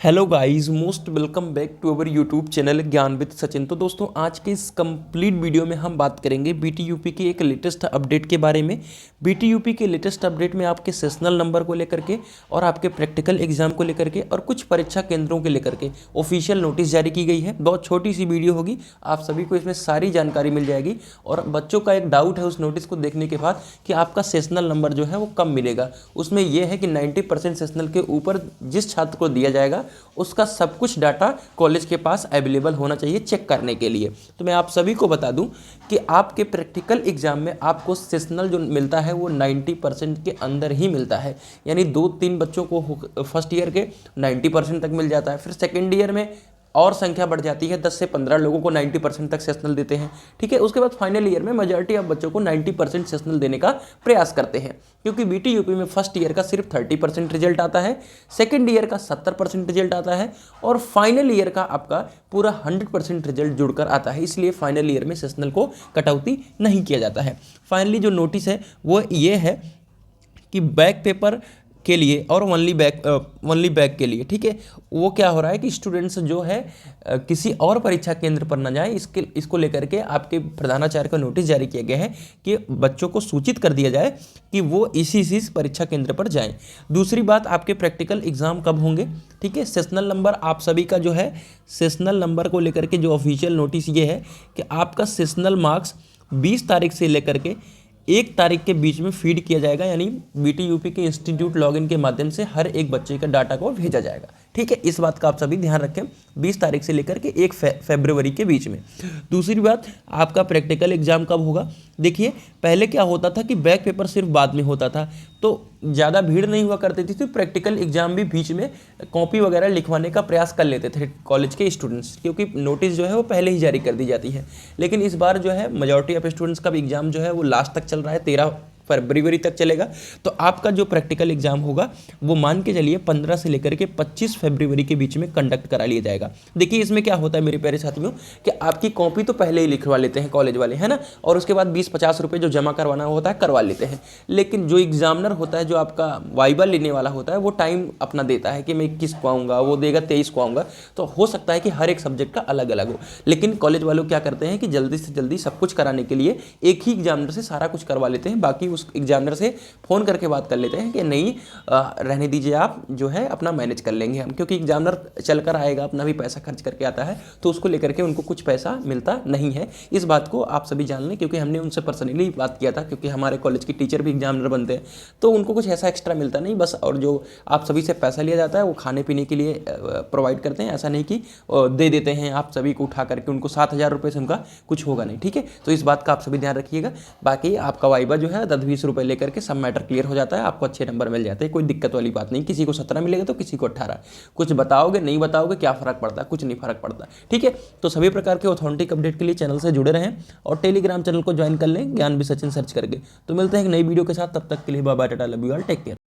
Hello guys, most welcome back to our YouTube channel Gyan with Sachin. तो दोस्तों, आज के इस कंप्लीट वीडियो में हम बात करेंगे बीटीयूपी के एक लेटेस्ट अपडेट के बारे में। बीटीयूपी के लेटेस्ट अपडेट में आपके सेशनल नंबर को लेकर के और आपके प्रैक्टिकल एग्जाम को लेकर के और कुछ परीक्षा केंद्रों के लेकर के ऑफिशियल नोटिस जारी की गई है। बहुत छोटी सी वीडियो होगी, आप सभी को इसमें सारी जानकारी मिल जाएगी। और बच्चों का एक डाउट है उस नोटिस को देखने के बाद कि आपका सेशनल नंबर जो है वो कब मिलेगा। उसमें यह है कि 90% सेशनल के ऊपर जिस छात्र को दिया जाएगा उसका सब कुछ डाटा कॉलेज के पास अवेलेबल होना चाहिए चेक करने के लिए। तो मैं आप सभी को बता दूं कि आपके प्रैक्टिकल एग्जाम में आपको सेशनल जो मिलता है वो 90% के अंदर ही मिलता है। यानी 2-3 बच्चों को फर्स्ट ईयर के 90% तक मिल जाता है, फिर सेकेंड ईयर में और संख्या बढ़ जाती है, 10 से 15 लोगों को 90% तक सेशनल देते हैं। ठीक है, उसके बाद फाइनल ईयर में मेजॉरिटी ऑफ बच्चों को 90% सेशनल देने का प्रयास करते हैं, क्योंकि बीटीयूपी में फर्स्ट ईयर का सिर्फ 30% रिजल्ट आता है, सेकेंड ईयर का 70% रिजल्ट आता है और फाइनल ईयर का आपका पूरा 100% रिजल्ट जुड़कर आता है। इसलिए फाइनल ईयर में सेशनल को कटौती नहीं किया जाता है। फाइनली जो नोटिस है वो ये है कि बैक पेपर के लिए और ओनली बैक के लिए, ठीक है, वो क्या हो रहा है कि स्टूडेंट्स जो है किसी और परीक्षा केंद्र पर न जाए, इसको लेकर के आपके प्रधानाचार्य का नोटिस जारी किया गया है कि बच्चों को सूचित कर दिया जाए कि वो इसी परीक्षा केंद्र पर जाएं। दूसरी बात, आपके प्रैक्टिकल एग्जाम कब होंगे, ठीक है। सेशनल नंबर आप सभी का जो है, सेशनल नंबर को लेकर के जो ऑफिशियल नोटिस ये है कि आपका सेशनल मार्क्स 20 तारीख से लेकर के 1 तारीख के बीच में फीड किया जाएगा। यानी बीटीयूपी के इंस्टीट्यूट लॉगिन के माध्यम से हर एक बच्चे का डाटा को भेजा जाएगा। ठीक है, इस बात का आप सभी ध्यान रखें, 20 तारीख से लेकर के 1 फरवरी के बीच में। दूसरी बात, आपका प्रैक्टिकल एग्जाम कब होगा। देखिए, पहले क्या होता था कि बैक पेपर सिर्फ बाद में होता था, तो ज़्यादा भीड़ नहीं हुआ करती थी, तो प्रैक्टिकल एग्जाम भी बीच में कॉपी वगैरह लिखवाने का प्रयास कर लेते थे कॉलेज के स्टूडेंट्स, क्योंकि नोटिस जो है वो पहले ही जारी कर दी जाती है। लेकिन इस बार जो है मेजॉरिटी ऑफ स्टूडेंट्स का एग्जाम जो है वो लास्ट तक चल रहा है, 13 फरवरी तक चलेगा। तो आपका जो प्रैक्टिकल एग्जाम होगा वो मान के चलिए 15 से लेकर के 25 फरवरी के बीच में कंडक्ट करा लिया जाएगा। देखिए, इसमें क्या होता है मेरे प्यारे साथियों कि आपकी कॉपी तो पहले ही लिखवा लेते हैं कॉलेज वाले, है ना, और उसके बाद 20-50 रुपये जो जमा करवाना होता है करवा लेते हैं। लेकिन जो एग्जामिनर होता है, जो आपका वाइवा लेने वाला होता है, वो टाइम अपना देता है कि मैं 21 को आऊँगा, वो देगा 23 को आऊँगा। तो हो सकता है कि हर एक सब्जेक्ट का अलग अलग हो, लेकिन कॉलेज वालों क्या करते हैं कि जल्दी से जल्दी सब कुछ कराने के लिए एक ही एग्जामिनर से सारा कुछ करवा लेते हैं। बाकी उस एग्जामिनर से फ़ोन करके बात कर लेते हैं कि नहीं, रहने दीजिए, आप जो है अपना मैनेज कर लेंगे हम, क्योंकि एग्जामिनर चल कर आएगा, अपना भी पैसा खर्च करके आता है, तो उसको लेकर के उनको कुछ पैसा मिलता नहीं है। इस बात को आप सभी जान लें, क्योंकि हमने उनसे पर्सनली बात किया था, क्योंकि हमारे कॉलेज की टीचर भी एग्जामिनर बनते हैं, तो उनको कुछ ऐसा एक्स्ट्रा मिलता नहीं बस। और जो आप सभी से पैसा लिया जाता है वो खाने पीने के लिए प्रोवाइड करते हैं, ऐसा नहीं कि दे देते हैं आप सभी को उठा करके, उनको 7,000 रुपये से उनका कुछ होगा नहीं। ठीक है, तो इस बात का आप सभी ध्यान रखिएगा। बाकी आपका वाइवा जो है 10-20 रुपये लेकर के सब मैटर क्लियर हो जाता है, आपको अच्छे नंबर मिल जाते हैं, कोई दिक्कत वाली बात नहीं। किसी को 17 मिलेगा तो किसी को 18। कुछ बताओगे नहीं बताओगे क्या फ़र्क पड़ता है, कुछ नहीं फ़र्क पड़ता। ठीक है, तो सभी प्रकार के ऑथेंटिक अपडेट के लिए चैनल से जुड़े रहें और टेलीग्राम चैनल को ज्वाइन कर लें ज्ञान विद सचिन सर्च करके। तो मिलते हैं एक नई वीडियो के साथ, तब तक के लिए bye bye, tata, love you all, take care.